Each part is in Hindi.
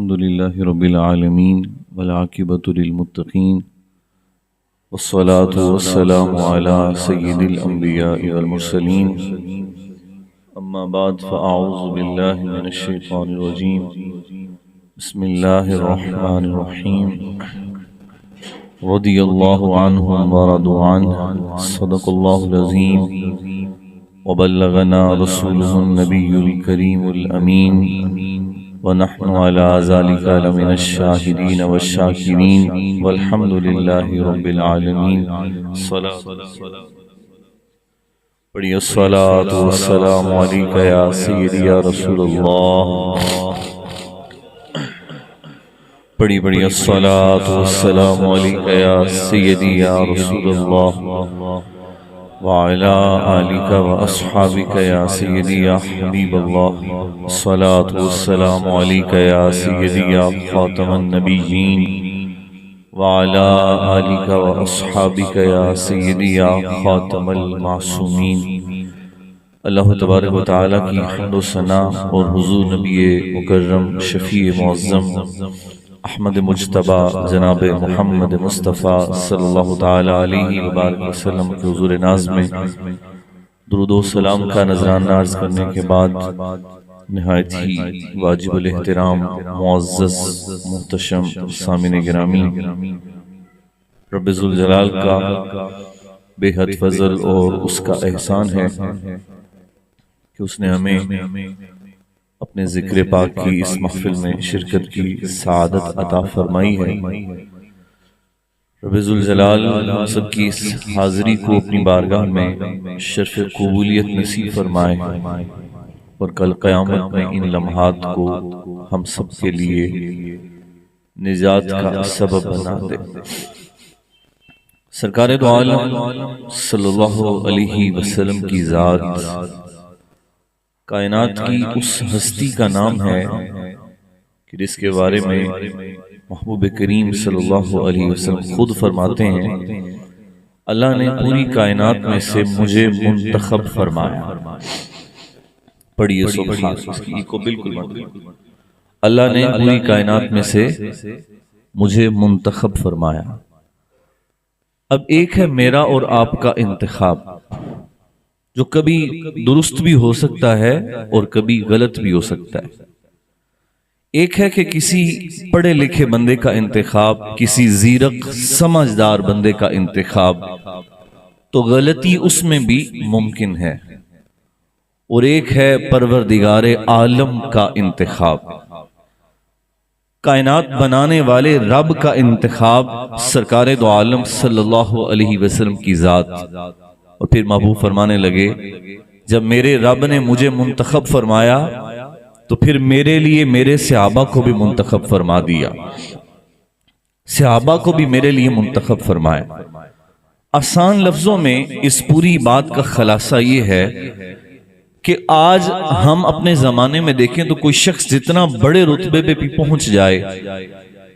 अल्हम्दुलिल्लाहि रब्बिल आलमीन वल आक़िबतु लिल मुत्तक़ीन वस्सलातु वस्सलामु अला सय्यिदिल अंबिया'i वल मुरसलीन अम्मा बाद फ़अऊज़ु बिल्लाहि मिनश शैतानिर रजीम बिस्मिल्लाहिर रहमानिर रहीम रदियल्लाहु अन्हुम व रदू अन्हु सदक़ल्लाहुल अज़ीम व बल्लगना रसूलुहुन नबियुल करीमुल अमीन व नहनु अला ज़ालिका लमिनश शाहिदीन वश्शाकिरीन वल्हम्दुलिल्लाहि रब्बिल आलमीन। पढ़िए अस्सलातु वस्सलामु अलैका या सय्यदी या रसूलल्लाह। पढ़िए अस्सलातु वस्सलामु अलैका या सय्यदी या रसूलल्लाह व अला आलिका व अस्हाबिका या सय्यदी या हबीबल्लाह। अस्सलातु वस्सलामु अलैका या सय्यदी या खातमन नबिय्यीन व अला आलिका व अस्हाबिका या सय्यदी या खातमल मासूमीन। अल्लाह तबारक व तआला की हम्द व सना और हुजूर नबी मुकर्रम शफीए मुअज़्ज़म अहमद मुज्तबा जनाब मोहम्मद मुस्तफ़ा सल्लल्लाहु ताला अलैहि वसल्लम के हुज़ूर नाज़ में दुरूद व सलाम का नजराना अर्ज करने के बाद निहायत ही वाजिबुल एहतराम मुअज़्ज़ज़ मुहतशम सामिन गिरामी रब्बे ज़ुल जलाल का बेहद फजल और उसका एहसान है कि उसने हमें अपने ज़िक्र पाक की इस महफिल में शिरकत की सादत अता फरमाई है। रब्बे ज़ुल जलाल सबकी इस हाज़िरी को अपनी बारगाह में शर्फ़ कबूलियत नसीब फरमाए और कल क़यामत में इन लम्हात को हम सब के लिए निजात का सबब बना दे। सरकार दो आलम सल्लल्लाहु अलैहि वसल्लम की ज़ात कायनात की उस हस्ती का नाम है कि जिसके बारे में महबूब करीम सल्लल्लाहु अलैहि वसल्लम खुद फरमाते हैं, अल्लाह ने पूरी कायनात में से मुझे मुंतखब फरमाया। पढ़िए सुभान अल्लाह को बिल्कुल मत। अल्लाह ने पूरी कायनात में से मुझे मुंतखब फरमाया। अब एक है मेरा और आपका इंतखाब, जो कभी दुरुस्त भी हो सकता है और कभी गलत भी हो सकता है। एक है कि किसी पढ़े लिखे बंदे का इंतखाब, किसी जीरक समझदार बंदे का इंतखाब, तो गलती उसमें भी मुमकिन है। और एक है परवरदिगारे आलम का इंतखाब, कायनात बनाने वाले रब का इंतखाब, सरकारे दो आलम सल्लल्लाहु अलैहि वसल्लम की जात। और फिर महबूब फरमाने लगे, जब मेरे रब ने मुझे मुंतखब फरमाया तो फिर मेरे लिए मेरे सहाबा को भी मुंतखब फरमा दिया, सहाबा को भी मेरे लिए मुंतखब फरमाया। आसान लफ्जों में इस पूरी बात का खुलासा ये है कि आज हम अपने जमाने में देखें तो कोई शख्स जितना बड़े रुतबे पे भी पहुंच जाए,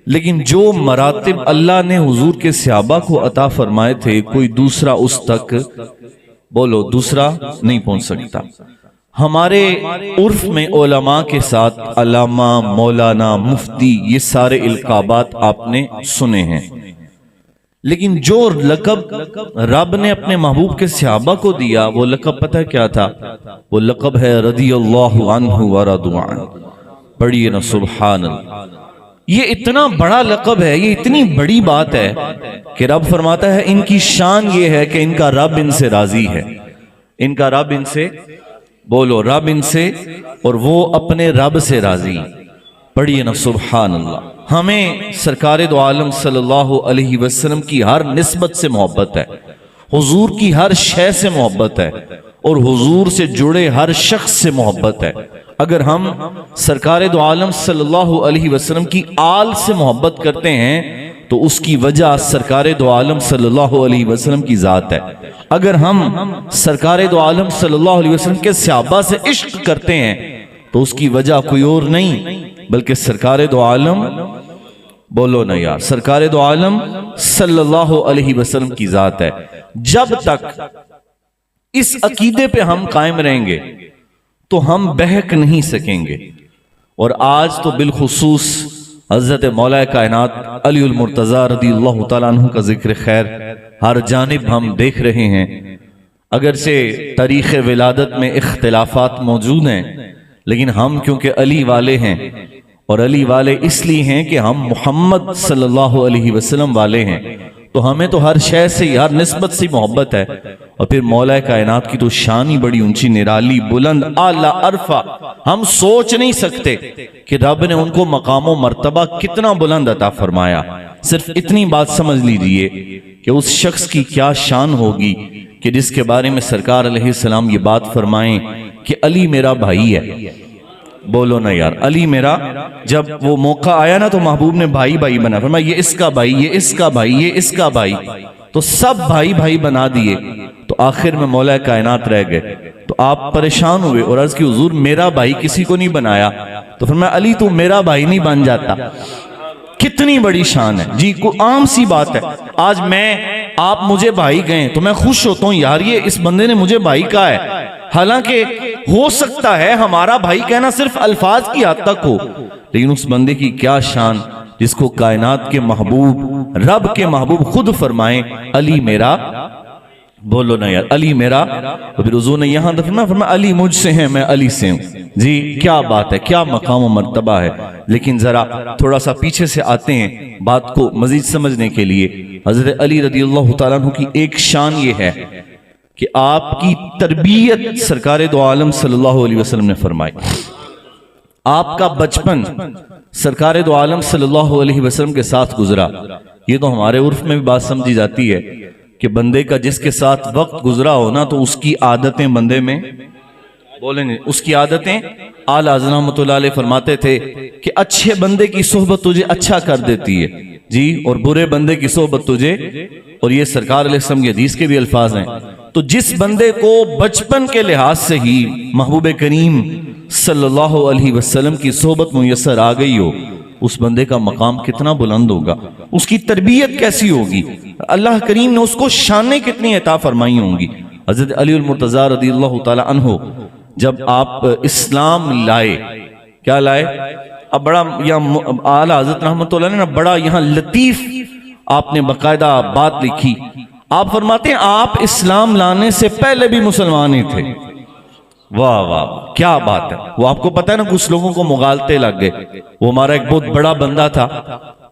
लेकिन जो मरातिब अल्लाह ने हुजूर के सहाबा को अता फरमाए थे, कोई दूसरा उस तक बोलो दूसरा नहीं पहुंच सकता। हमारे उर्फ में उलमा के साथ अल्लामा, मौलाना, मुफ्ती, ये सारे इल्काबात आपने सुने हैं, लेकिन जो लक़ब रब ने अपने महबूब के सहाबा को दिया, वो लक़ब पता है क्या था? वो लक़ब है रदियल्लाहु अन्हु व रदू अन्हु। पढ़िए ना सुभान अल्लाह। ये इतना बड़ा लक़ब है, ये इतनी बड़ी बात है कि रब फरमाता है इनकी शान ये है कि इनका रब इनसे राजी है, इनका रब इनसे बोलो रब इनसे और वो अपने रब से राजी। पढ़िए ना सुभान अल्लाह। हमें सरकार दो आलम सल्लल्लाहु अलैहि वसल्लम की हर निस्बत से मोहब्बत है, हुजूर की हर शय से मोहब्बत है और हुजूर से जुड़े हर शख्स से मोहब्बत है। अगर हम सरकार दो आलम सल्लल्लाहु अलैहि वसल्लम की आल से मोहब्बत करते हैं तो उसकी वजह सरकार दो आलम सल्लल्लाहु अलैहि वसल्लम की जात है। अगर हम सरकार दो आलम सल्लल्लाहु अलैहि वसल्लम के सहाबा से इश्क करते हैं तो उसकी वजह कोई और नहीं बल्कि सरकार दो आलम बोलो ना यार, सरकार दो आलम सल्लल्लाहु अलैहि वसल्लम की जात है। जब तक इस अकीदे पे हम कायम रहेंगे तो हम बहक नहीं सकेंगे। और आज तो बिलखुसूस हज़रत मौला कायनात अलीउल मुर्तज़ा रज़ियल्लाहु तआला अन्हु का जिक्र खैर हर जानिब हम देख रहे हैं। अगरचे तारीख़ विलादत में इख्तिलाफात मौजूद हैं, लेकिन हम क्योंकि अली वाले हैं, और अली वाले इसलिए हैं कि हम मोहम्मद सल्लल्लाहु अलैहि वसल्लम वाले हैं, तो हमें तो हर शय से, हर निस्बत से मोहब्बत है। और फिर मौला कायनात की तो शान ही बड़ी ऊंची, निराली, बुलंद, आला, अरफा। हम सोच नहीं सकते कि रब ने उनको मकाम मर्तबा कितना बुलंद अता फरमाया। सिर्फ इतनी बात समझ लीजिए कि उस शख्स की क्या शान होगी कि जिसके बारे में सरकार अलैहिस्सलाम ये बात फरमाएं कि अली मेरा भाई है। बोलो ना यार, अली मेरा। जब वो मौका आया ना तो महबूब ने भाई भाई बना, फरमाया ये इसका भाई, ये इसका भाई, ये इसका भाई, तो सब भाई भाई बना दिए। तो आखिर में मौला कायनात रह गए। तो आप परेशान हुए और अर्ज की हुजूर मेरा भाई किसी को नहीं बनाया। तो फरमाया अली तू मेरा भाई नहीं बन जाता। कितनी बड़ी शान है जी, कोई आम सी बात है। आज मैं, आप मुझे भाई गए तो मैं खुश होता हूं, यार ये इस बंदे ने मुझे भाई कहा है। हालांकि हो सकता है हमारा भाई कहना सिर्फ अल्फाज की हद तक हो, लेकिन उस बंदे की क्या शान जिसको कायनात के महबूब, रब के महबूब खुद फरमाएं अली मेरा। बोलो ना यार, अली मेरा। तो फिर हुजूर ने यहां फरमाया अली मुझसे है, मैं अली से हूं। जी क्या बात है, क्या मकाम और मर्तबा है। लेकिन जरा थोड़ा सा पीछे से आते हैं बात को मजीद समझने के लिए। हजरत अली रज़ियल्लाहु तआला अन्हु की एक शान ये है कि आपकी तरबियत सरकार दो आलम सल्लल्लाहु अलैहि वसल्लम ने फरमाई। आपका बचपन सरकार दो आलम सल्लल्लाहु अलैहि वसल्लम के साथ गुजरा। ये तो हमारे उर्फ में भी बात समझी जाती है कि बंदे का जिसके साथ वक्त गुजरा हो ना, तो उसकी आदतें बंदे में, बोले नहीं, उसकी आदतें। आला हज़रत रहमतुल्लाह अलैह फरमाते थे कि अच्छे बंदे की सोहबत तुझे अच्छा कर देती है जी, और बुरे बंदे की सोहबत तुझे, और ये सरकार अलैहिस्सलाम की हदीस के भी अल्फाज हैं। तो जिस बंदे को बचपन के लिहाज से ही महबूब करीम सल्लल्लाहु अलैहि वसल्लम की सोहबत मुयस्सर आ गई हो, उस बंदे का मकाम कितना बुलंद होगा, उसकी तरबियत कैसी होगी, अल्लाह करीम ने उसको शानें कितनी अता फरमाई होंगी। हज़रत अलीउल मुर्तज़ा रज़ियल्लाहु तआला अन्हु जब आप इस्लाम लाए, क्या लाए, अब बड़ा यहाँ आला हज़रत रहमतुल्लाह ने ना बड़ा यहाँ लतीफ आपने बाकायदा बात लिखी। आप फरमाते हैं आप इस्लाम लाने से पहले भी मुसलमान ही थे। वाह वाह, क्या बात है। वो आपको पता है ना, कुछ लोगों को मुगालते लग गए। वो हमारा एक बहुत बड़ा बंदा था,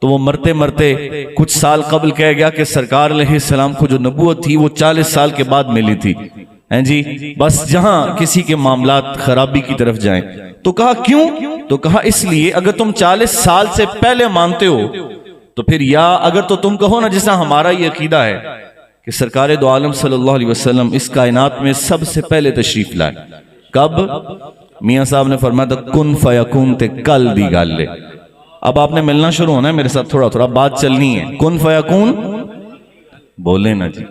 तो वो मरते मरते कुछ साल कबल कह गया कि सरकार अलैहिस्सलाम को जो नबूवत थी वो 40 साल के बाद मिली थी, हैं जी। बस जहां किसी के मामलात खराबी की तरफ जाएं, तो कहा क्यों, तो कहा इसलिए अगर तुम 40 साल से पहले मानते हो तो फिर, या अगर तो तुम कहो ना जैसा हमारा ये अकीदा है कि सरकार दो आलम सल्लल्लाहु अलैहि वसल्लम इस कायनात में सबसे पहले तशरीफ लाए। कब? मियां साहब ने फरमाया था कुन फयकून ते कल दी गल ले। अब आपने मिलना शुरू होना है मेरे साथ, थोड़ा थोड़ा बात चलनी है। कुन फयकून बोले ना जी,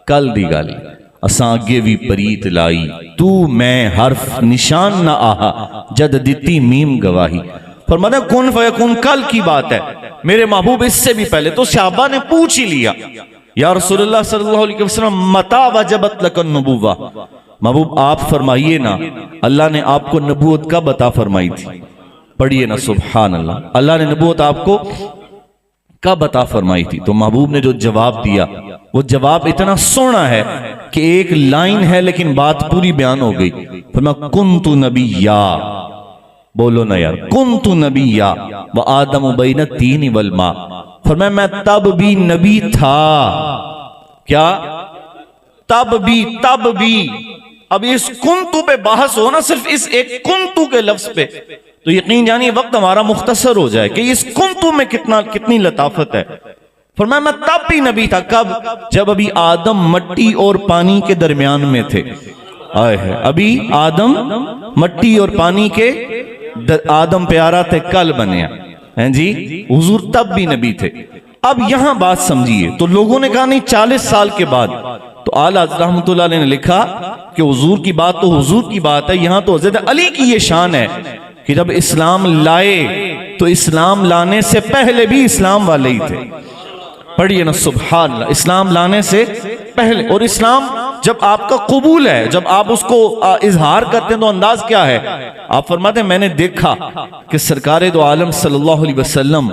कल दी गल असां अगे भी परीत लाई, तू मैं हर्फ निशान ना आहा जद दिती मीम गवाही। फरमाया कुन फयकून कल की बात है, मेरे महबूब इससे भी पहले। तो सहाबा ने पूछ ही लिया, या रसूलुल्लाह सल्लल्लाहु अलैहि वसल्लम मता वजबत लकन नबुव्वा, महबूब आप फरमाइए ना अल्लाह ने आपको नबूवत कब अता फरमाई थी। पढ़िए ना सुभान अल्लाह, अल्लाह ने नबूवत आपको कब अता फरमाई थी। तो महबूब ने जो जवाब दिया, वो जवाब इतना सोना है कि एक लाइन है लेकिन बात पूरी बयान हो गई। फरमाया कुन्तु नबिय्या, बोलो ना यार, कुन्तु नबिय्या व आदम बैन तीन वल मा। फरमाया मैं तब भी नबी था। क्या? तब भी। अब इस कुन्तु पे बहस हो ना, सिर्फ इस एक कुन्तु के लफ्ज पे, तो यकीन जानिए वक्त हमारा मुख्तसर हो जाए कि इस कुन्तु में कितनी लताफत है। फरमाया मैं तब भी नबी था। कब? जब अभी आदम मट्टी और पानी के दरमियान में थे। आए है, अभी आदम मट्टी और पानी के आदम प्यारा थे, कल बने हैं जी। हुजूर तब भी नबी थे। अब यहां बात समझिए, तो लोगों ने कहा नहीं 40 साल के बाद। तो आला रहमतुल्लाह ने लिखा कि हुजूर की बात तो हुजूर की बात है, यहां तो हज़रत अली की ये शान है कि जब इस्लाम लाए तो इस्लाम लाने से पहले भी इस्लाम वाले ही थे। पढ़िए ना सुभान अल्लाह, इस्लाम लाने से पहले। और इस्लाम जब आपका कबूल है, जब आप उसको इजहार करते हैं तो अंदाज क्या है? आप फरमाते हैं मैंने देखा कि सरकार दो आलम सल्लल्लाहु अलैहि वसल्लम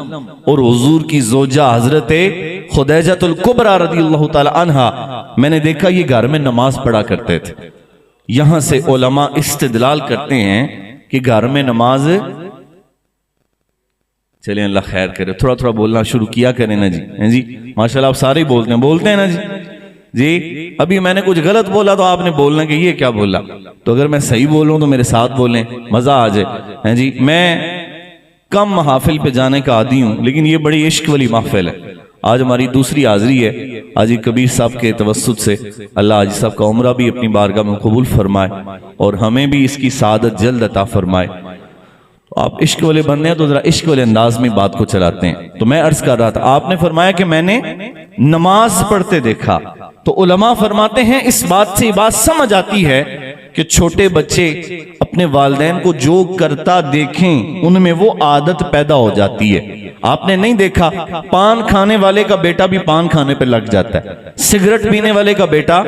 और हुजूर की जोजा हजरत खुदैजतुल कुबरा रदियल्लाहु ताला अन्हा, मैंने देखा ये घर में नमाज पढ़ा करते थे। यहां से उलमा इस्तिदलाल करते हैं कि घर में नमाज, चलिए अल्लाह खैर करे, थोड़ा थोड़ा बोलना शुरू किया करें ना जी। हैं जी, माशाल्लाह आप सारे ही बोलते हैं ना जी। अभी मैंने कुछ गलत बोला तो आपने बोलना कि ये क्या बोला, तो अगर मैं सही बोलूं तो मेरे साथ बोलें, मजा आ जाए। हैं जी, मैं कम महफिल पे जाने का आदी हूं, लेकिन ये बड़ी इश्क वाली महफिल है। आज हमारी दूसरी हाजिरी है हाजी कबीर साहब के तवस्सुत से। अल्लाह हाजी साहब का उम्रा भी अपनी बारगाह में कबूल फरमाए और हमें भी इसकी सादत जल्द अता फरमाए। तो आप इश्क वाले बनने हैं तो जरा इश्क वाले अंदाज में बात को चलाते हैं। तो मैं अर्ज कर रहा था, आपने फरमाया कि मैंने नमाज पढ़ते देखा, तो उलमा फरमाते हैं इस बात से बात समझ आती है कि छोटे बच्चे अपने वालिदैन को जो करता देखें उनमें वो आदत पैदा हो जाती है। आपने नहीं देखा, पान खाने वाले का बेटा भी पान खाने पे लग जाता है, सिगरेट पीने वाले का बेटा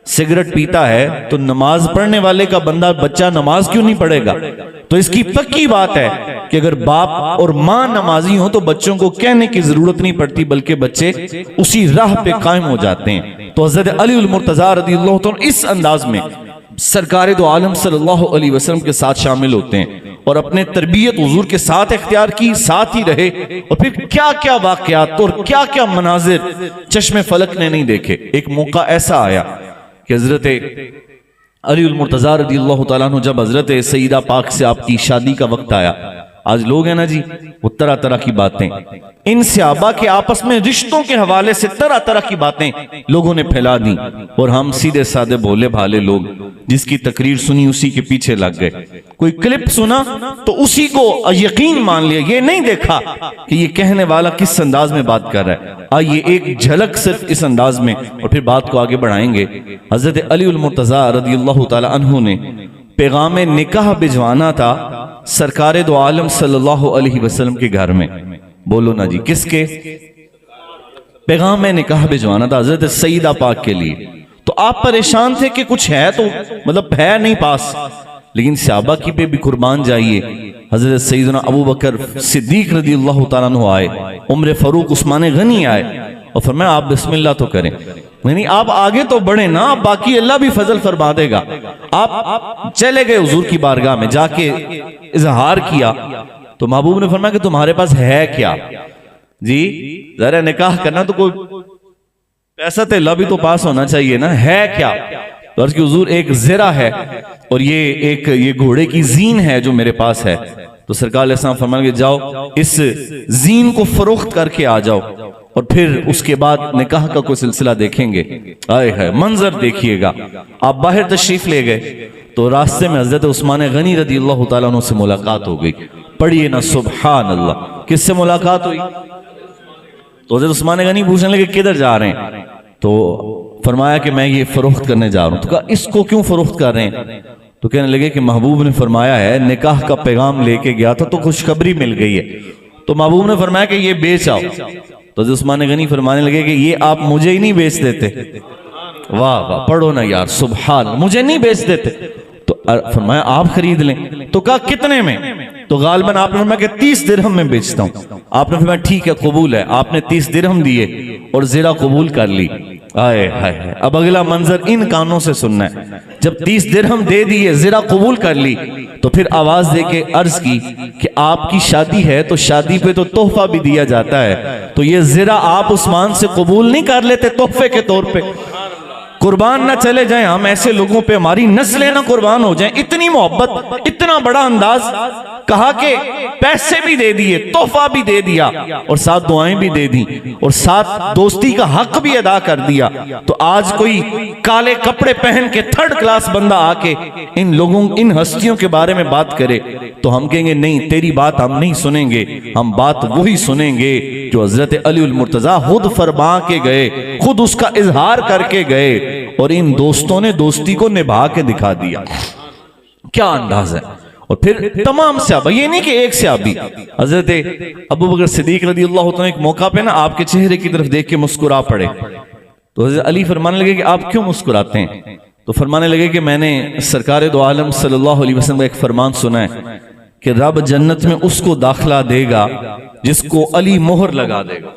सिगरेट पीता है, तो नमाज पढ़ने वाले का बच्चा नमाज क्यों नहीं पढ़ेगा? तो इसकी पक्की बात है कि अगर बाप और मां नमाजी हो तो बच्चों को कहने की जरूरत नहीं पड़ती, बल्कि बच्चे उसी राह पे कायम हो जाते हैं। तो हज़रत अली उल मुर्तज़ा रज़ियल्लाहु तआला इस अंदाज में सरकार दो आलम सल्लल्लाहु अलैहि वसल्लम के साथ शामिल होते हैं और अपने तरबियत हुजूर के साथ इख्तियार की, साथ ही रहे। और फिर क्या क्या वाक़यात और क्या क्या मनाजिर चश्मे फलक ने नहीं देखे। एक मौका ऐसा आया कि हजरत अली उल मुर्तज़ा रज़ियल्लाहु तआला अन्हु, जब हजरत सईदा पाक से आपकी शादी का वक्त आया, आज लोग हैं ना जी, वो तरह तरह की बातें, इन सहाबा के आपस में रिश्तों के हवाले से तरह तरह की बातें लोगों ने फैला दी, और हम सीधे साधे भोले भाले लोग जिसकी तकरीर सुनी उसी के पीछे लग गए। कोई क्लिप सुना तो उसी को यकीन मान लिया, ये नहीं देखा कि ये कहने वाला किस अंदाज में बात कर रहा है। आइए एक झलक सिर्फ इस अंदाज में और फिर बात को आगे बढ़ाएंगे। हजरत अली उल मुर्तज़ा रज़ियल्लाहु तआला अन्हु ने पैगाम निकाह भिजवाना था सरकार दो आलम सल्लल्लाहु अलैहि वसल्लम के घर में। बोलो ना जी, किसके? पैगाम निकाह भिजवाना था हजरत सईदा पाक के लिए। तो आप परेशान थे कि कुछ है तो मतलब है नहीं पास, लेकिन सहाबा की पे भी कुर्बान जाइए। हजरत सईदना अबू बकर सिद्दीक रज़ियल्लाहु तआला अन्हु आए, उम्र फारूक उस्मान गनी आए और फरमाया आप बिस्मिल्लाह तो करें। नहीं, आप आगे तो बढ़े ना, आप बाकी अल्लाह भी फजल फरमा देगा। आप चले गए हुजूर की बारगाह में, जाके इजहार किया तो महबूब ने फरमाया कि तुम्हारे पास है क्या? जी, जरा निकाह करना तो कोई पैसा तेला भी तो पास होना चाहिए ना, है क्या? तो अर्ज की हुजूर एक ज़रा है और ये घोड़े की जीन है जो मेरे पास है। तो सरकार अलैहिस्सलाम फरमाएंगे जाओ इस जीन को फरोख्त करके आ जाओ और फिर उसके बाद निकाह का कोई सिलसिला देखेंगे। आए है मंजर देखिएगा। आप बाहर तशरीफ ले गए तो रास्ते में हजरत उस्मान गनी रज़ियल्लाहु तआला अन्हु से मुलाकात हो गई। पढ़िए ना सुभान अल्लाह, किससे मुलाकात हुई? तो हजरत उस्मान गनी पूछने लगे किधर जा रहे हैं? तो फरमाया कि मैं ये फरोख्त करने जा रहा हूं। तो कहा इसको क्यों फरोख्त कर रहे हैं? तो कहने लगे कि महबूब ने फरमाया है निकाह का पैगाम लेके गया था तो खुशखबरी मिल गई है, तो महबूब ने फरमाया कि ये बेच आओ। तो उस्मान गनी फरमाने लगे कि ये आप मुझे ही नहीं बेच देते। वाह वाह, पढ़ो ना यार सुभान, मुझे नहीं बेच देते। तो फरमाया आप खरीद लें। तो कहा कितने में? तो गालबन आपने फरमाया कि 30 दिरहम में बेचता हूं। आपने फरमाया ठीक है कबूल है। आपने 30 दिरहम दिए और ज़रा कबूल कर ली। आए हाय, अब अगला मंजर इन कानों से सुनना है। जब 30 दिरहम दे दिए, ज़रा कबूल कर ली, तो फिर आवाज दे के अर्ज की कि आपकी शादी है तो शादी पे तो तोहफा भी दिया जाता है, तो ये ज़रा आप उस्मान से कबूल नहीं कर लेते तोहफे के तौर पे? कुर्बान ना चले जाएं हम ऐसे लोगों पे, हमारी नस्लें ना कुर्बान हो जाएं। इतनी मोहब्बत, इतना बड़ा अंदाज, कहा कि पैसे भी दे दिए, तोहफा भी दे दिया और साथ दुआएं भी दे दी और साथ दोस्ती का हक भी अदा कर दिया। तो आज कोई काले कपड़े पहन के थर्ड क्लास बंदा आके इन लोगों, इन हस्तियों के बारे में बात करे तो हम कहेंगे नहीं, तेरी बात हम नहीं सुनेंगे, हम बात वही सुनेंगे जो हजरत अली उल मुर्तज़ा खुद फरमा के गए, खुद उसका इजहार करके गए और इन दोस्तों ने दोस्ती को निभा के दिखा दिया। क्या अंदाज है। और फिर तमाम सहाबा, ये नहीं कि एक सहाबी, हजरत अबू बकर सिद्दीक रज़ियल्लाहु तआला एक मौका पे ना आपके चेहरे की तरफ देख के मुस्कुरा पड़े। तो हज़रत अली फरमाने लगे कि आप क्यों मुस्कुराते हैं? तो फरमाने लगे कि मैंने सरकार दो आलम सल्लल्लाहु अलैहि वसल्लम का एक फरमान सुना है कि रब जन्नत में उसको दाखिला देगा जिसको अली मोहर लगा देगा।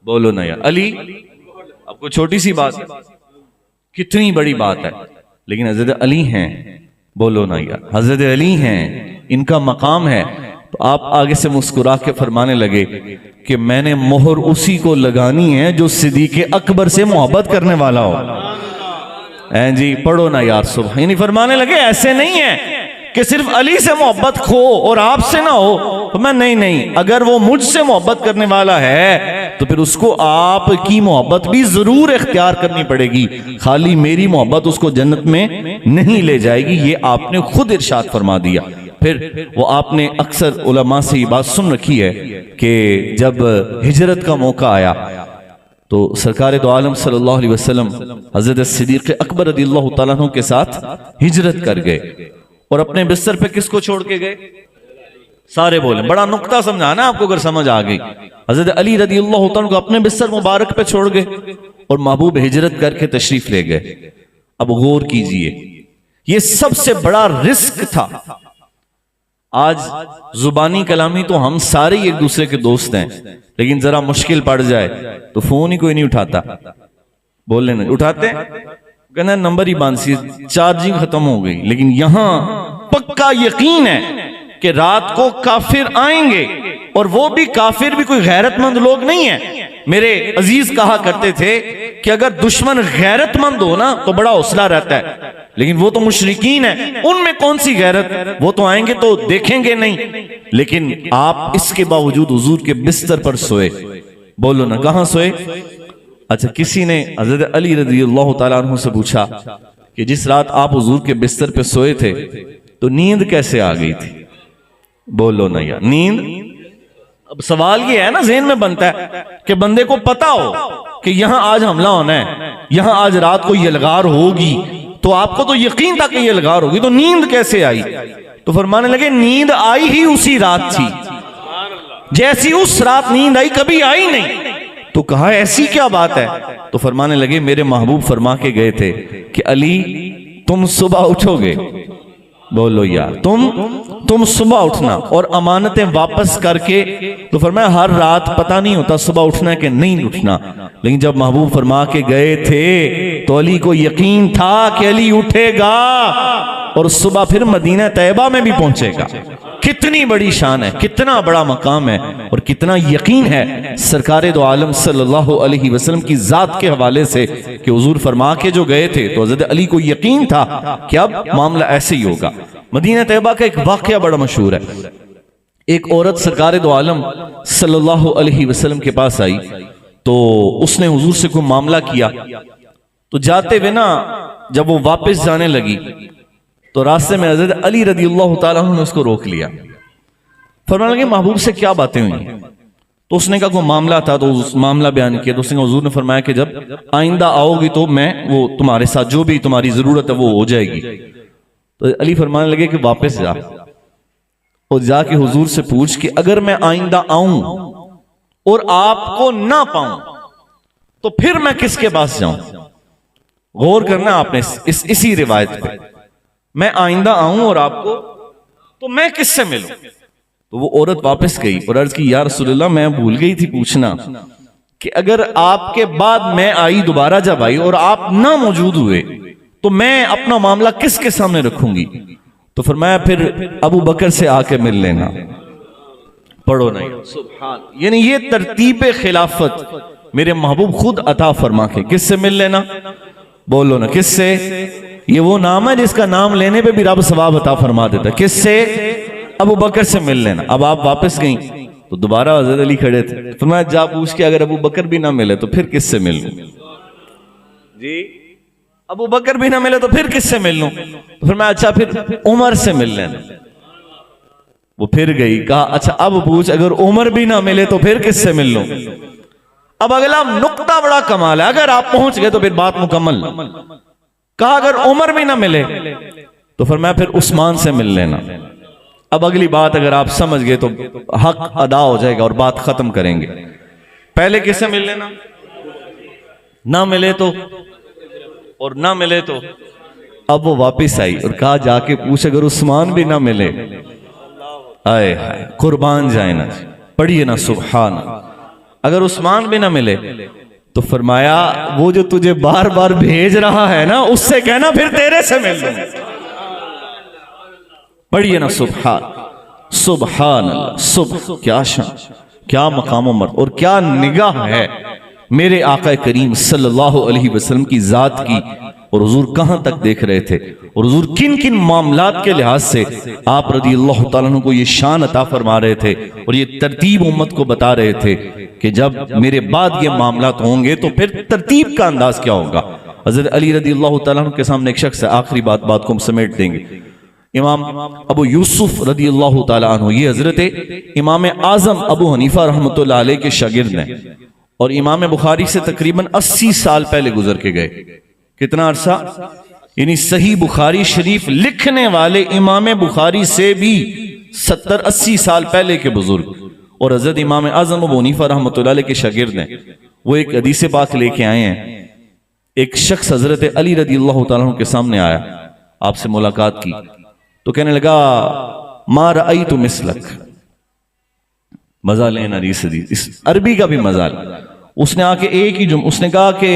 बोलो ना यार, अली आपको छोटी सी बात है, कितनी बड़ी बात है, लेकिन हजरत अली हैं। बोलो ना यार, हजरत अली हैं, इनका मकाम है। तो आप आगे से मुस्कुरा के फरमाने लगे कि मैंने मोहर उसी को लगानी है जो सिद्दीक़ अकबर से मोहब्बत करने वाला हो। जी पढ़ो ना यार सुबह। यानी फरमाने लगे ऐसे नहीं है कि सिर्फ अली से मोहब्बत खो और आपसे ना हो। तो मैं नहीं, अगर वो मुझसे मोहब्बत करने वाला है तो फिर उसको आपकी मोहब्बत भी जरूर इख्तियार करनी पड़ेगी, खाली मेरी मोहब्बत उसको जन्नत में नहीं ले जाएगी। ये आपने खुद इरशाद फरमा दिया। फिर वो आपने अक्सर उलमा से ये बात सुन रखी है कि जब हिजरत का मौका आया तो सरकार दो आलम सल्लल्लाहु अलैहि वसल्लम हजरत सिद्दीक़ अकबर रज़ियल्लाहु तआला अन्हु के साथ हिजरत कर गए और अपने बिस्तर पे किसको छोड़ के गए? सारे बोले, बड़ा नुक्ता समझाना आपको अगर समझ आ गई। हजरत अली रज़ियल्लाहु तआला को अपने बिस्तर मुबारक पे छोड़ गए और महबूब हिजरत करके तशरीफ ले गए। अब गौर कीजिए, ये सबसे बड़ा रिस्क था। आज जुबानी कलामी तो हम सारे एक दूसरे के दोस्त हैं, लेकिन जरा मुश्किल पड़ जाए तो फोन ही कोई नहीं उठाता। बोल लेना उठाते, कहना नंबर ही बांध सी, चार्जिंग खत्म हो गई। लेकिन यहां पक्का यकीन है कि रात को काफिर आएंगे, और वो भी काफिर भी कोई गैरतमंद लोग नहीं है। मेरे अजीज कहा करते थे कि अगर दुश्मन गैरतमंद हो ना तो बड़ा हौसला रहता है, लेकिन वो तो मुशरिकीन है, उनमें कौन सी गैरत? वो तो आएंगे तो देखेंगे नहीं। लेकिन आप इसके बावजूद हुजूर के बिस्तर पर सोए। बोलो ना, कहां सोए? अच्छा, किसी ने हजरत अली रज़ियल्लाहु तआला अन्हु से पूछा कि जिस रात आप हुजूर के बिस्तर पे सोए थे तो नींद कैसे आ गई थी? बोलो ना यार, नींद। अब सवाल ये है ना, ज़हन में बनता है कि बंदे को पता हो कि यहां आज हमला होना है, यहां आज रात को यलगार होगी, तो आपको तो यकीन था कि यलगार होगी, तो नींद कैसे आई? तो फरमाने लगे नींद आई ही उसी रात थी, जैसी उस रात नींद आई कभी आई नहीं। तो कहा ऐसी क्या बात है? तो फरमाने लगे मेरे महबूब फरमा के गए थे कि अली तुम सुबह उठोगे। बोलो यार, तुम सुबह उठना और अमानतें वापस करके। तो फरमाया हर रात पता नहीं होता सुबह उठना है कि नहीं उठना, लेकिन जब महबूब फरमा के गए थे तो अली को यकीन था कि अली उठेगा और सुबह फिर मदीना तैयबा में भी पहुंचेगा। कितनी बड़ी शान है, कितना बड़ा मकाम है और कितना यकीन है सरकार दो आलम सल्लल्लाहु अलैहि वसल्लम की जात के हवाले से कि हुजूर फरमा के जो गए थे तो हज़रत अली को यकीन था कि अब मामला ऐसे ही होगा। मदीना तैयबा का एक वाकया बड़ा मशहूर है। एक औरत सरकार दो आलम सल्लल्लाहु अलैहि वसल्लम के पास आई तो उसने हुजूर से कोई मामला किया। तो जाते हुए ना जब वो वापस जाने लगी तो रास्ते में हज़रत अली रज़ियल्लाहु तआला अन्हु ने उसको रोक लिया। फरमाने लगे महबूब से क्या बातें हुई? तो उसने कहा कोई मामला था, तो उस मामला बयान किया। तो उसने हुजूर ने फरमाया कि जब आइंदा आओगी तो मैं वो तुम्हारे साथ जो भी तुम्हारी जरूरत है वो हो जाएगी। तो अली फरमाने लगे कि वापस जा और जाके हुजूर से पूछ कि अगर मैं आइंदा आऊं और आपको ना पाऊं तो फिर मैं किसके पास जाऊं? गौर करना आपने इसी रिवायत पे, मैं आइंदा आऊं और आपको तो मैं किससे मिलूं? तो वो औरत वापस गई और अर्ज की या रसूलल्लाह मैं भूल गई थी पूछना कि अगर आपके बाद मैं आई दोबारा जब आई और आप ना मौजूद हुए तो मैं अपना मामला किसके सामने रखूंगी? तो फरमाया फिर अबू बकर से आके मिल लेना। पढ़ो नहीं सुभान, यानी ये तरतीब खिलाफत मेरे महबूब खुद अता फरमा के किससे मिल लेना? बोलो ना किससे? ये वो नाम है जिसका नाम लेने पे भी रब सवाब अता फरमा देता। किससे? अबू बकर से मिल लेना। अब आप वापस गई तो दोबारा हज़रत अली खड़े थे, तो मैं जा पूछ के अगर अबू बकर भी ना मिले तो फिर किससे मिल लूं? जी अबू बकर भी ना मिले तो फिर किससे मिल लूं? तो फिर मैं अच्छा फिर उमर से मिल लेना। वो फिर गई, कहा अच्छा अब पूछ अगर उमर भी ना मिले तो फिर किससे मिल लूं? अब अगला नुक्ता बड़ा कमाल है, अगर आप पहुंच गए तो फिर बात मुकम्मल। कहा अगर उमर भी ना मिले तो फिर मैं फिर उस्मान से मिल लेना। अब अगली बात अगर आप समझ गए तो हक अदा हो जाएगा और बात खत्म करेंगे। पहले किससे मिल लेना? ना मिले तो, और ना मिले तो। अब वो वापस आई और कहा जाके पूछ, अगर उस्मान भी ना मिले, आए हाय कुर्बान जाए ना, पढ़िए ना सुभान। अगर उस्मान भी ना मिले तो फरमाया वो जो तुझे बार बार भेज रहा है ना, उससे कहना फिर तेरे से मिल लूं। पढ़िए ना सुभान सुभान अल्लाह। सुबह क्या शान, क्या मकाम मर्द और क्या निगाह है मेरे आका करीम सल्लल्लाहु अलैहि वसल्लम की जात की। और हुजूर कहां तक देख रहे थे, और हुजूर किन किन मामलात के लिहाज से आप रज़ी अल्लाह तआला अन्हु को ये शान अता फरमा रहे थे और ये तरतीब उम्मत को बता रहे थे कि जब मेरे बाद ये मामलात होंगे तो फिर तरतीब का अंदाज क्या होगा। हज़रत अली रज़ी अल्लाह तआला अन्हु के सामने एक शख्स है, आखिरी बात को हम समेट देंगे। इमाम अबू यूसुफ रज़ी अल्लाह तआला अन्हु, ये हजरत इमाम आजम अबू हनीफा रहमतुल्लाह अलैह के शागिर्द हैं और इमाम बुखारी से तकरीबन 80 साल पहले गुजर के गए। कितना अरसा, यानी सही बुखारी शरीफ लिखने वाले इमाम बुखारी से भी 70-80 साल पहले के बुजुर्ग, और हजरत इमाम आजम अबू हनीफा रहमतुल्लाह अलैह के शागिर्द हैं। वो एक हदीस पाक लेके आए हैं। एक शख्स हजरत अली रज़ी अल्लाह तआला अन्हु के सामने आया, आपसे मुलाकात की तो कहने लगा मा रअयतु मिसलक। मजा लेना इस अरबी का भी मजा। उसने आके एक ही उसने कहा कि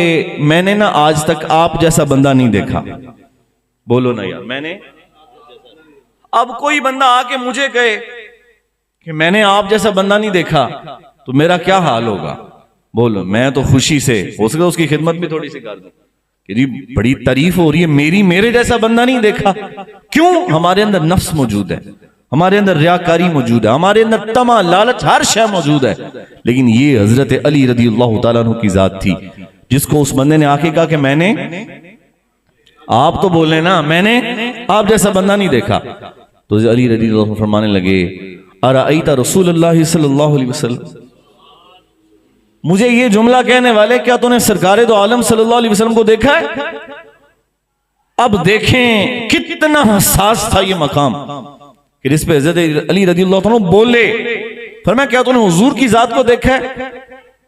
मैंने ना आज तक आप जैसा बंदा नहीं देखा। बोलो ना यार, मैंने, अब कोई बंदा आके मुझे कहे कि मैंने आप जैसा बंदा नहीं देखा तो मेरा क्या हाल होगा। बोलो, मैं तो खुशी से हो सके उसकी खिदमत भी थोड़ी सी कर दूं कि जी बड़ी तारीफ हो रही है मेरी, मेरे जैसा बंदा नहीं देखा। क्यों? हमारे अंदर नफ्स मौजूद है, हमारे अंदर रियाकारी मौजूद है, हमारे अंदर तमा लालच हर शय मौजूद है। लेकिन ये हजरत अली रज़ी अल्लाह तआला अन्हु की जात थी जिसको उस बंदे ने आके कहा कि मैंने, आप तो बोले ना मैंने आप जैसा बंदा नहीं देखा। तो अली रज़ी अल्लाह फरमाने लगे अराअयता रसूलुल्लाह सल्लल्लाहु अलैहि वसल्लम, मुझे ये जुमला कहने वाले, क्या तूने सरकारे दो आलम सल्लल्लाहु अलैहि वसल्लम को देखा है? अब देखें कितना हसास था ये मकाम कि जिस पे हज़रत अली रज़ियल्लाहु अन्हु बोले। फरमाया क्या तूने हुजूर की जात को देखा है?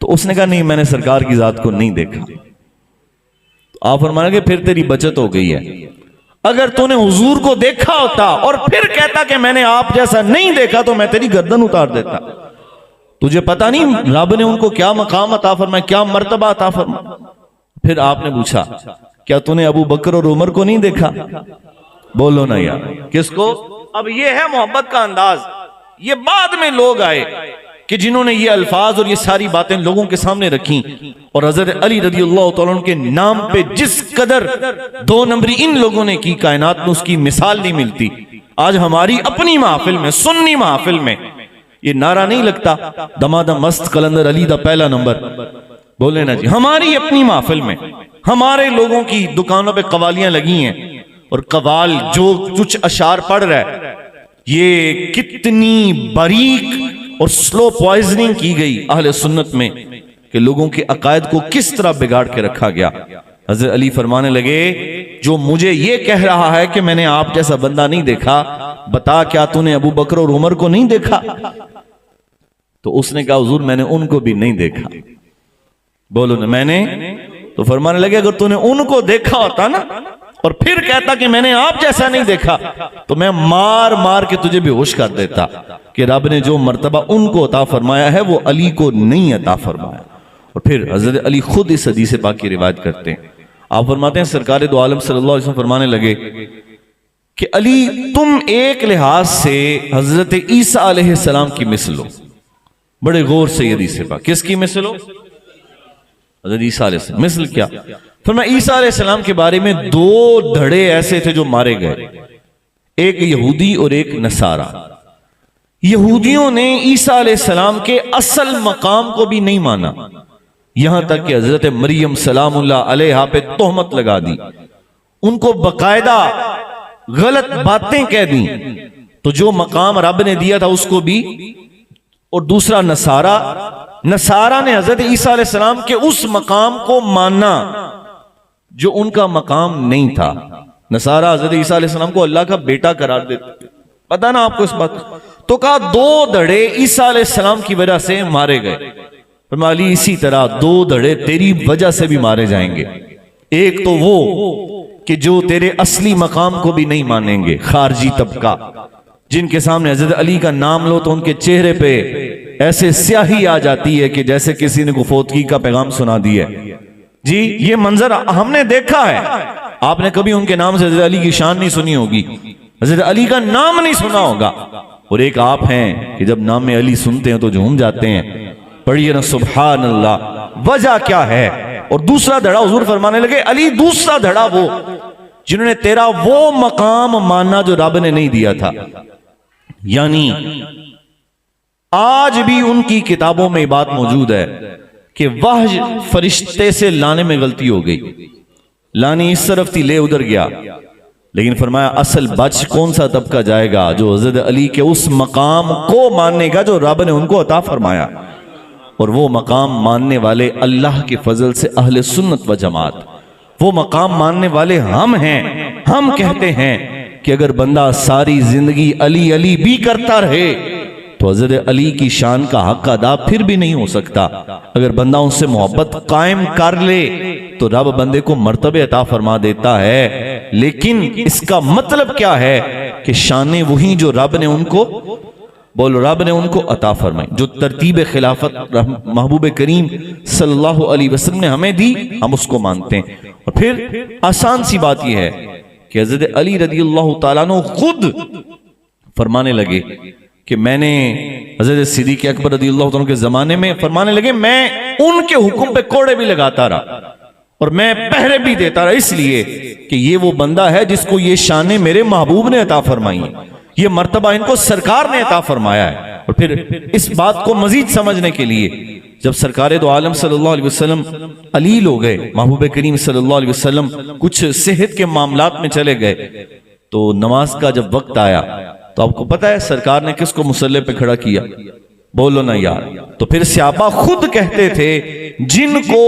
तो उसने कहा नहीं, मैंने सरकार की जात को नहीं देखा। तो आप फरमाने के फिर तेरी बचत हो गई है। अगर तूने हुजूर को देखा होता और फिर कहता कि मैंने आप जैसा नहीं देखा तो मैं तेरी गर्दन उतार देता। तुझे पता नहीं रब ने उनको क्या मकाम अता फरमाया, क्या मर्तबा अता फरमाया। फिर आपने पूछा क्या तूने अबू बकर और उमर को नहीं देखा? बोलो ना यार, किसको? अब ये है मोहब्बत का अंदाज। ये बाद में लोग आए कि जिन्होंने ये अल्फाज और ये सारी बातें लोगों के सामने रखी और हजरत अली रज़ियल्लाहु तआला अन्हु के नाम पे जिस कदर 2 नंबरी इन लोगों ने की, कायनात में उसकी मिसाल नहीं मिलती। आज हमारी अपनी महफिल में, सुन्नी महफिल में ये नारा नहीं लगता दमादम मस्त कलंदर अली दा पहला नंबर। बोले ना जी, हमारी अपनी महफिल में हमारे लोगों की दुकानों पे कवालियां लगी हैं और कवाल जो कुछ अशार पढ़ रहा है ये कितनी बारीक और स्लो पॉइजनिंग की गई अहले सुन्नत में कि लोगों के अकायद को किस तरह बिगाड़ के रखा गया। हजरत अली फरमाने लगे जो मुझे ये कह रहा है कि मैंने आप जैसा बंदा नहीं देखा, बता क्या तूने अबू बकर और उमर को नहीं देखा? तो उसने कहा हुजूर मैंने उनको भी नहीं देखा। बोलो ना मैंने। तो फरमाने लगे अगर तूने उनको देखा होता ना और फिर कहता कि मैंने आप जैसा नहीं देखा तो मैं मार मार के तुझे बेहोश कर देता कि रब ने जो मर्तबा उनको अता फरमाया है वो अली को नहीं अता फरमाया। और फिर हजरत अली खुद इस हदीस पाक की रिवायत करते हैं। आप फरमाते हैं सरकार दो आलम सल्लल्लाहु अलैहि वसल्लम फरमाने लगे कि अली तुम एक लिहाज से हजरत ईसा अलैहिस्सलाम की मिसल हो। बड़े गौर से ये हदीस पाक, किसकी मिसल हो? हजरत ईसा अलैहिस्सलाम। मिसल क्या? फरमाया ईसा अलैहिस्सलाम के बारे में 2 धड़े ऐसे थे जो मारे गए, एक यहूदी और एक नसारा। यहूदियों ने ईसा अलैहिस्सलाम के असल मकाम को भी नहीं माना, यहां तक कि हजरत मरियम सलामुल्लाह अलैहा पे तोहमत लगा दी, उनको बकायदा गलत बातें कह दी। तो जो मकाम रब ने दिया था उसको भी। और दूसरा नसारा ने हजरत ईसा अलैहिस्सलाम के उस मकाम को माना जो उनका मकाम नहीं था। नसारा हजरत ईसा अलैहिस्सलाम को अल्लाह का बेटा करार देते, पता ना आपको इस बात। तो कहा 2 धड़े ईसा अलैहिस्सलाम की वजह से मारे गए। फरमाया अली इसी तरह 2 धड़े तेरी वजह से भी मारे जाएंगे। एक तो वो कि जो तेरे असली मकाम को भी नहीं मानेंगे, खारजी तबका, जिनके सामने हजरत अली का नाम लो तो उनके चेहरे पे ऐसे स्याही आ जाती है कि जैसे किसी ने गुफोतगी का पैगाम सुना दिया जी। ये मंजर हमने देखा है। आपने कभी उनके नाम से हजरत अली की शान नहीं सुनी होगी, हजरत अली का नाम नहीं सुना होगा। और एक आप हैं कि जब नाम में अली सुनते हैं तो झूम जाते हैं। पढ़िए ना सुभान अल्लाह। वजह क्या है? और दूसरा धड़ा हुजूर फरमाने लगे अली दूसरा धड़ा वो जिन्होंने तेरा वो मकाम माना जो रब ने नहीं दिया था। यानी आज भी उनकी किताबों में बात मौजूद है कि वहज फरिश्ते से लाने में गलती हो गई, लानी इस तरफ थी ले उधर गया, लेकिन फरमाया असल बच कौन सा तबका जाएगा जो हजरत अली के उस मकाम को मानेगा जो रब ने उनको अता फरमाया। और वो मकाम मानने वाले अल्लाह के फजल से अहले सुन्नत व जमात, वो मकाम मानने वाले हम हैं। हम कहते हैं कि अगर बंदा सारी जिंदगी अली अली भी करता रहे तो हजरत अली की शान का हक अदा फिर भी नहीं हो सकता। अगर बंदा उनसे मोहब्बत कायम कर ले तो रब बंदे को मर्तबे अता फरमा देता है। लेकिन इसका मतलब क्या है कि शानें वही जो रब ने उनको रब ने उनको अता फरमाई, जो तरतीब खिलाफत महबूब करीम सल्लल्लाहु अलैहि वसल्लम ने हमें दी, हम उसको मानते हैं। और फिर आसान सी बात यह है कि हजरत अली रदियल्लाहु ताला अन्हु खुद फरमाने लगे कि मैंने हजरत सिद्दीक़ अकबर रदियल्लाहु ताला के जमाने में फरमाने लगे मैं उनके हुक्म पे कोड़े भी लगाता रहा और मैं पहरे भी देता रहा, इसलिए कि ये वो बंदा है जिसको ये शाने मेरे महबूब ने अता फरमाई है, ये मर्तबा इनको सरकार ने अता फरमाया है। और फिर इस बात को मजीद समझने के लिए जब सरकार दो आलम सल्लल्लाहु अलैहि वसल्लम अलील हो गए, महबूब करीम सल्लल्लाहु अलैहि वसल्लम कुछ सेहत के मामलात में चले गए, तो नमाज का जब वक्त आया तो आपको पता है सरकार ने किसको मुसल्ले पे खड़ा किया? बोलो ना यार। तो फिर सहाबा खुद कहते थे जिनको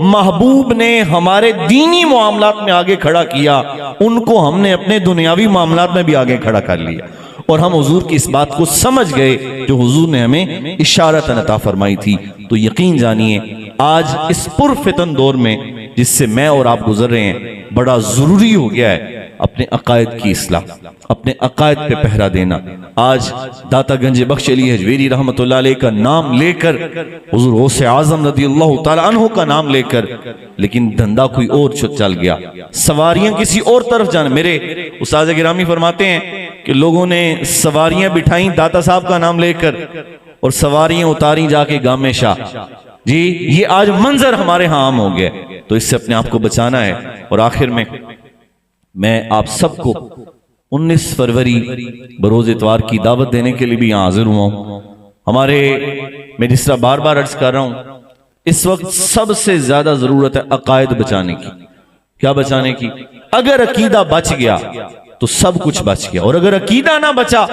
महबूब ने हमारे दीनी मामलात में आगे खड़ा किया उनको हमने अपने दुनियावी मामलात में भी आगे खड़ा कर लिया। और हम हुजूर की इस बात को समझ गए जो हुजूर ने हमें इशारतन अता फरमाई थी। तो यकीन जानिए आज इस पुरफितन दौर में जिससे मैं और आप गुजर रहे हैं, बड़ा जरूरी हो गया है अपने अकायद की इस्लाह, अपने अकायद पे पहरा देना। आज दाता गंज बख्श अली हजवेरी रहमतुल्लाह अलैह का नाम लेकर, हुजूर गौसे आजम रदियल्लाहु ताला अन्हु का नाम लेकर, लेकिन धंधा कोई और चल गया, सवारियां किसी और तरफ जाने। मेरे उस्ताद गिरामी फरमाते हैं कि लोगों ने सवारियां बिठाई दाता साहब का नाम लेकर और सवारियां उतारी जाके गामे शाह जी। ये आज मंजर हमारे यहाँ आम हो गया, तो इससे अपने आप को बचाना है। और आखिर में मैं आप सबको 19 फरवरी बरोज इतवार की दावत देने के लिए भी यहाँ हाजिर हुआ हूँ। हमारे मैं जिस तरह बार बार अर्ज कर रहा हूँ, इस वक्त सबसे ज्यादा जरूरत है अकायद बचाने की। क्या बचाने की? अगर अकीदा बच गया तो सब कुछ बच गया, और अगर अकीदा ना बचा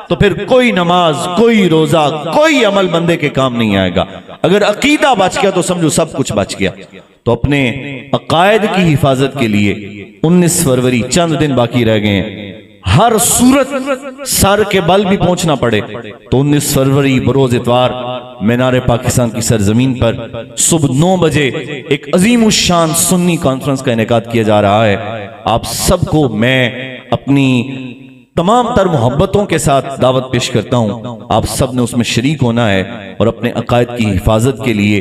तो फिर कोई नमाज, कोई रोजा, कोई अमल बंदे के काम नहीं आएगा। अगर अकीदा बच गया तो समझो सब कुछ बच गया। तो अपने अकायद की हिफाजत के लिए 19 फरवरी चंद दिन बाकी रह गए हैं, हर सूरत सर के बल भी पहुंचना पड़े तो 19 फरवरी बरोज इतवार मीनार पाकिस्तान की सरजमीन पर सुबह 9 बजे एक अजीम उशान सुन्नी कॉन्फ्रेंस का इनेकाद किया जा रहा है। आप सबको मैं अपनी तमाम तर मोहब्बतों के साथ दावत पेश करता हूं। आप सब ने उसमें शरीक होना है और अपने अकायद की हिफाजत के लिए,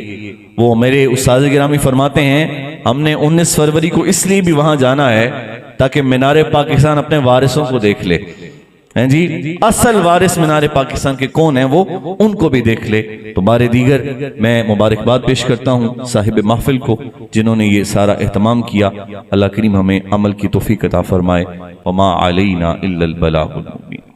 वो मेरे उस्ताद गिरामी फरमाते हैं हमने 19 फरवरी को इसलिए भी वहां जाना है ताकि मीनार पाकिस्तान अपने वारिसों को देख ले, हैं जी, असल वारिस मीनार पाकिस्तान के कौन है वो उनको भी देख ले। तो बारे दीगर मैं मुबारकबाद पेश करता हूँ साहिब महफिल को जिन्होंने ये सारा एहतमाम किया। अल्लाह करीम हमें अमल की तौफीक अता फरमाए। वमा अलैना इल्लल बलागुल मुबीन।